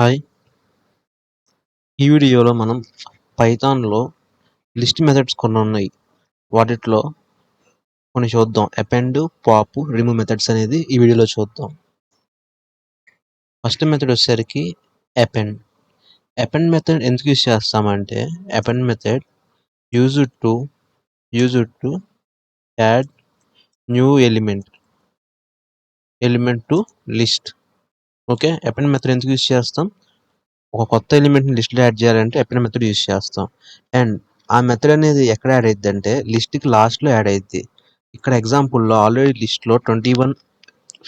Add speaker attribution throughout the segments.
Speaker 1: Hi! ఈ వీడియోలో మనం పైథాన్‌లో లిస్ట్ మెథడ్స్ కొన్నున్నాయి. వాటిట్లో కొన్ని చూద్దాం. అపెండ్, పాప్, రిమూవ్ మెథడ్స్ అనేది ఈ వీడియోలో చూద్దాం. ఫస్ట్ మెథడ్ వచ్చేసరికి అపెండ్. అపెండ్ మెథడ్ ఎందుకు యూజ్ చేస్తామంటే append method used to add new element to list. Okay. Append method ఎందుకు యూజ్ చేస్తాం? ఒక కొత్త ఎలిమెంట్‌ని లిస్ట్‌లో యాడ్ చేయాలంటే అపెండ్ మెథడ్ యూజ్ చేస్తాం. అండ్ ఆ మెథడ్ అనేది ఎక్కడ యాడ్ అయిద్దంటే లిస్ట్‌కి లాస్ట్‌లో యాడ్ అయిద్ది. ఇక్కడ ఎగ్జాంపుల్‌లో ఆల్రెడీ లిస్ట్‌లో 21,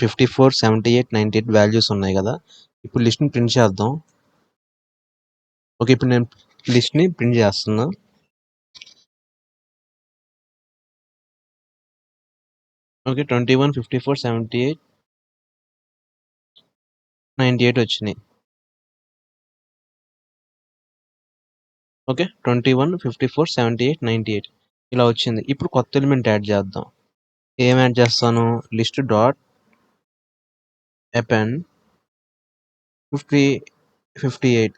Speaker 1: 54, 78, 98 వాల్యూస్ ఉన్నాయి కదా! ఇప్పుడు లిస్ట్‌ని ప్రింట్ చేద్దాం. ఓకే. ఇప్పుడు నేను లిస్ట్‌ని ప్రింట్ చేస్తున్నా. ఓకే. 21, 54, 78, 98 వచ్చినాయి. ఓకే. 21, 54, 78, 98 ఇలా వచ్చింది. ఇప్పుడు కొత్త ఎలిమెంట్ యాడ్ చేద్దాం. ఏం యాడ్ చేస్తాను? List dot append 58.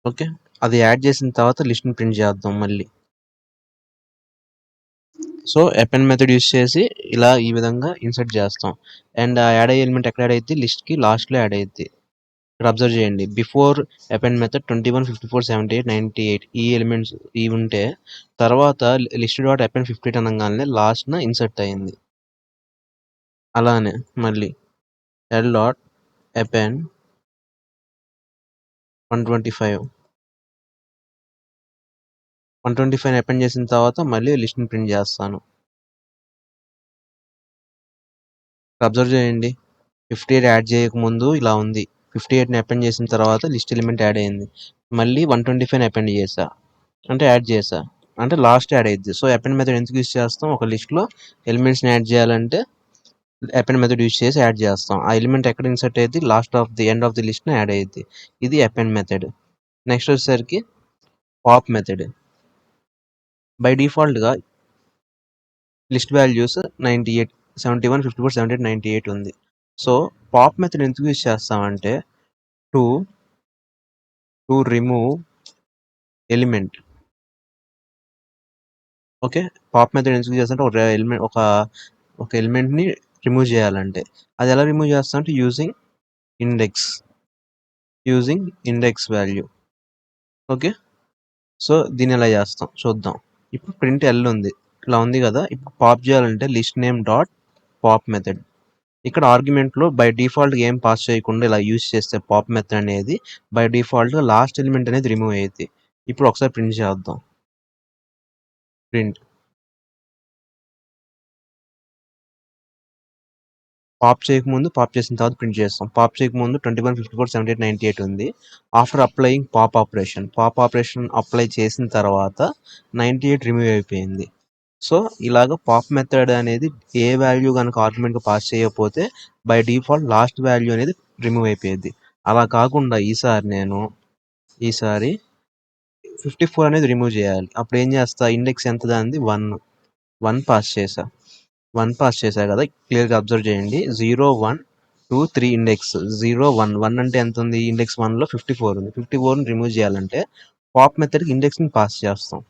Speaker 1: ఓకే. అది యాడ్ చేసిన తర్వాత లిస్ట్‌ని ప్రింట్ చేద్దాం మళ్ళీ. సో, అపెండ్ మెథడ్ యూజ్ చేసి ఈ విధంగా ఇన్సర్ట్ చేస్తాం. అండ్ ఆ యాడ్ అయ్యే ఎలిమెంట్ ఎక్కడ యాడ్ అయిద్ది? లిస్ట్‌కి లాస్ట్‌లో యాడ్ అయిద్ది. ఇక్కడ అబ్జర్వ్ చేయండి. బిఫోర్ అపెండ్ మెథడ్ 21, 54, 78, 98 ఈ ఎలిమెంట్స్ ఇవి ఉంటే తర్వాత లిస్ట్ డాట్ అపెండ్ 58 అనంగానే లాస్ట్‌న ఇన్సర్ట్ అయింది. అలానే మళ్ళీ ఎల్ డాట్ అపెండ్ 125 అపెండ్ చేసిన తర్వాత మళ్ళీ లిస్ట్‌ని ప్రింట్ చేస్తాను. అబ్జర్వ్ చేయండి. 58 యాడ్ చేయకముందు ఇలా ఉంది. 58ని అపెండ్ చేసిన తర్వాత లిస్ట్ ఎలిమెంట్ యాడ్ అయింది. మళ్ళీ 125ని అపెండ్ చేశా. అంటే యాడ్ చేశా. అంటే లాస్ట్ యాడ్ అయిద్ది. సో, అపెండ్ మెథడ్ ఎందుకు యూజ్ చేస్తాం? ఒక లిస్ట్‌లో ఎలిమెంట్స్‌ని యాడ్ చేయాలంటే అపెండ్ మెథడ్ యూజ్ చేసి యాడ్ చేస్తాం. ఆ ఎలిమెంట్ ఎక్కడ ఇన్సర్ట్ అయిద్ది? ఎండ్ ఆఫ్ ది లిస్ట్‌లో యాడ్ అయిద్ది. ఇది అపెండ్ మెథడ్. నెక్స్ట్ వచ్చేసరికి పాప్ మెథడ్. బై డిఫాల్ట్‌గా లిస్ట్ వాల్యూస్ 98, 71, 54, 78, 98 ఉంది. సో, పాప్ మెథడ్ ఎందుకు యూజ్ చేస్తామంటే to remove element. Okay. Pop method ఎందుకు చేస్తామంటే ఒక ఎలిమెంట్‌ని రిమూవ్ చేయాలంటే. అది ఎలా రిమూవ్ చేస్తాం అంటే using index value. Okay. So, దీన్ని ఎలా చేస్తాం చూద్దాం. ఇప్పుడు ప్రింట్ ఎల్ ఉంది. ఇలా ఉంది కదా! ఇప్పుడు పాప్ చేయాలంటే list name dot pop method. ఇక్కడ ఆర్గ్యుమెంట్‌లో బై డిఫాల్ట్‌గా ఏం పాస్ చేయకుండా ఇలా యూజ్ చేస్తే పాప్ మెథడ్ అనేది బై డిఫాల్ట్‌గా లాస్ట్ ఎలిమెంట్ అనేది రిమూవ్ అయ్యిద్ది. ఇప్పుడు ఒకసారి ప్రింట్ చేద్దాం. ప్రింట్ పాప్ చేయకముందు, పాప్ చేసిన తర్వాత ప్రింట్ చేస్తాం. పాప్ చేయకముందు 21, 54, 78, 98 ఉంది. After applying pop operation apply చేసిన తర్వాత 98 రిమూవ్ అయిపోయింది. సో, ఇలాగ పాప్ మెథడ్ అనేది ఏ వాల్యూ గనక ఆర్గ్యుమెంట్‌గా పాస్ చేయకపోతే బై డిఫాల్ట్ లాస్ట్ వాల్యూ అనేది రిమూవ్ అయిపోయిద్ది. అలా కాకుండా ఈసారి 54 అనేది రిమూవ్ చేయాలి. అప్పుడు ఏం చేస్తా? ఇండెక్స్ ఎంత దానిది? 1 పాస్ చేశా. 1 పాస్ చేశా కదా! క్లియర్‌గా అబ్జర్వ్ చేయండి. 0, 1, 2, 3 ఇండెక్స్ 0, 1. 1 అంటే ఎంత ఉంది? ఇండెక్స్ 1లో 54 ఉంది. 54ని రిమూవ్ చేయాలంటే పాప్ మెథడ్‌కి ఇండెక్స్‌ని పాస్ చేస్తాం.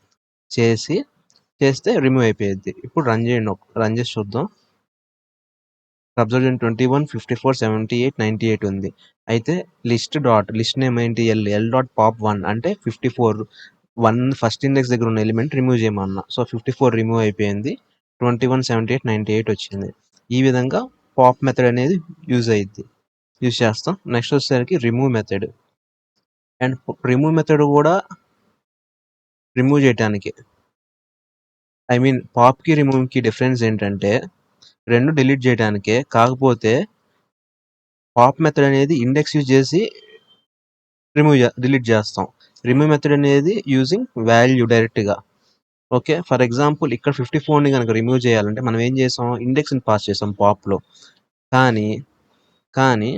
Speaker 1: చేస్తే రిమూవ్ అయిపోయిద్ది. ఇప్పుడు రన్ చేసి చూద్దాం. అబ్జర్వ్ చేయండి 21, 54, 78, 98 ఉంది. అయితే లిస్ట్ నేమ్ ఏంటి? ఎల్ డాట్ పాప్ 1 అంటే 54 ఫస్ట్ ఇండెక్స్ దగ్గర ఉన్న ఎలిమెంట్ రిమూవ్ చేయమన్నా. సో, 54 రిమూవ్ అయిపోయింది. 21, 78, 98 వచ్చింది. ఈ విధంగా పాప్ మెథడ్ అనేది యూజ్ చేస్తాం. నెక్స్ట్ వచ్చేసరికి remove method. And remove method కూడా రిమూవ్ చేయటానికి పాప్‌కి, రిమూవ్‌కి డిఫరెన్స్ ఏంటంటే 2 డిలీట్ చేయడానికే. కాకపోతే పాప్ మెథడ్ అనేది ఇండెక్స్ యూజ్ చేసి డిలీట్ చేస్తాం. రిమూవ్ మెథడ్ అనేది యూజింగ్ వాల్యూ డైరెక్ట్‌గా. ఓకే. ఫర్ ఎగ్జాంపుల్ ఇక్కడ 54ని గనక రిమూవ్ చేయాలంటే మనం ఏం చేసాం? ఇండెక్స్‌ని పాస్ చేసాం పాప్‌లో. కానీ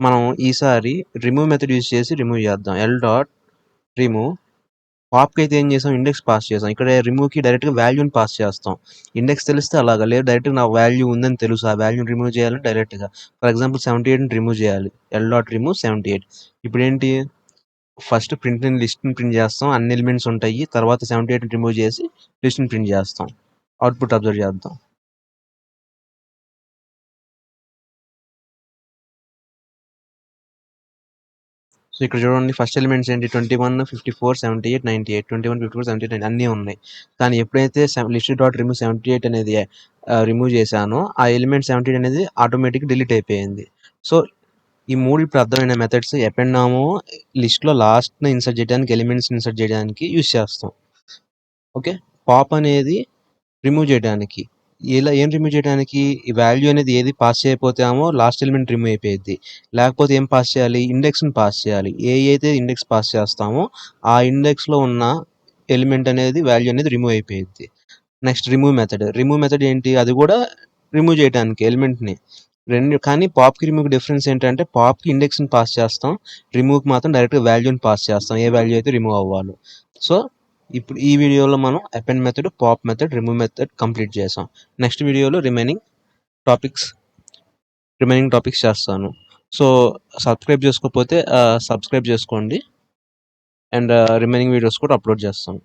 Speaker 1: మనం ఈసారి రిమూవ్ మెథడ్ యూజ్ చేసి రిమూవ్ చేద్దాం. ఎల్ డాట్ రిమూవ్ పాప్కి అయితే ఏం చేసాం, ఇండెక్స్ పాస్ చేసాం. ఇక్కడ రిమూవ్కి డైరెక్ట్గా వాల్యూని పాస్ చేస్తాం. ఇండెక్స్ తెలిస్తే అలాగా, లేదు డైరెక్ట్గా నా వాల్యూ ఉందని తెలుసు, ఆ వాల్యూని రిమూవ్ చేయాలని డైరెక్ట్గా ఫర్ ఎగ్జాంపుల్ 78ని రిమూవ్ చేయాలి, l.remove78. ఇప్పుడు ఏంటి, ఫస్ట్ ప్రింట్ లిస్ట్ని ప్రింట్ చేస్తాం, అన్ని ఎలిమెంట్స్ ఉంటాయి, తర్వాత 78ని రిమూవ్ చేసి లిస్ట్ని ప్రింట్ చేస్తాం. అవుట్పుట్ అబ్జర్వ్ చేద్దాం. సో ఇక్కడ చూడండి, ఫస్ట్ ఎలిమెంట్స్ ఏంటి, 21, 54, 78, 98, 21, 54, 78 అన్నీ ఉన్నాయి. కానీ ఎప్పుడైతే లిస్ట్ డాట్ రిమూవ్ 78 అనేది రిమూవ్ చేశానో, ఆ ఎలిమెంట్ 78 అనేది ఆటోమేటిక్ డిలీట్ అయిపోయింది. సో ఈ మూడు ఇప్పుడు అర్థమైన మెథడ్స్ అపెండ్ నామో లిస్ట్లో లాస్ట్ని ఇన్సర్ట్ చేయడానికి, ఎలిమెంట్స్ ఇన్సర్ట్ చేయడానికి యూస్ చేస్తాం. ఓకే, పాప్ అనేది రిమూవ్ చేయడానికి. ఇలా ఏం రిమూవ్ చేయడానికి, ఈ వాల్యూ అనేది ఏది పాస్ చేయకపోతామో లాస్ట్ ఎలిమెంట్ రిమూవ్ అయిపోయింది. లేకపోతే ఏం పాస్ చేయాలి, ఇండెక్స్ని పాస్ చేయాలి. ఏ అయితే ఇండెక్స్ పాస్ చేస్తామో ఆ ఇండెక్స్లో ఉన్న ఎలిమెంట్ అనేది వాల్యూ అనేది రిమూవ్ అయిపోయింది. నెక్స్ట్ రిమూవ్ మెథడ్ ఏంటి, అది కూడా రిమూవ్ చేయడానికి ఎలిమెంట్ని రెండు. కానీ పాప్కి రిమూవ్కి డిఫరెన్స్ ఏంటంటే, పాప్కి ఇండెక్స్ని పాస్ చేస్తాం, రిమూవ్కి మాత్రం డైరెక్ట్గా వాల్యూని పాస్ చేస్తాం, ఏ వాల్యూ అయితే రిమూవ్ అవ్వాలో. సో ఇప్పుడు ఈ వీడియోలో మనం append method, pop method, remove method complete చేసాం. నెక్స్ట్ వీడియోలో రిమైనింగ్ టాపిక్స్ చేస్తాను. సో సబ్స్క్రైబ్ చేసుకోకపోతే సబ్స్క్రైబ్ చేసుకోండి, అండ్ రిమైనింగ్ వీడియోస్ కూడా అప్లోడ్ చేస్తాను.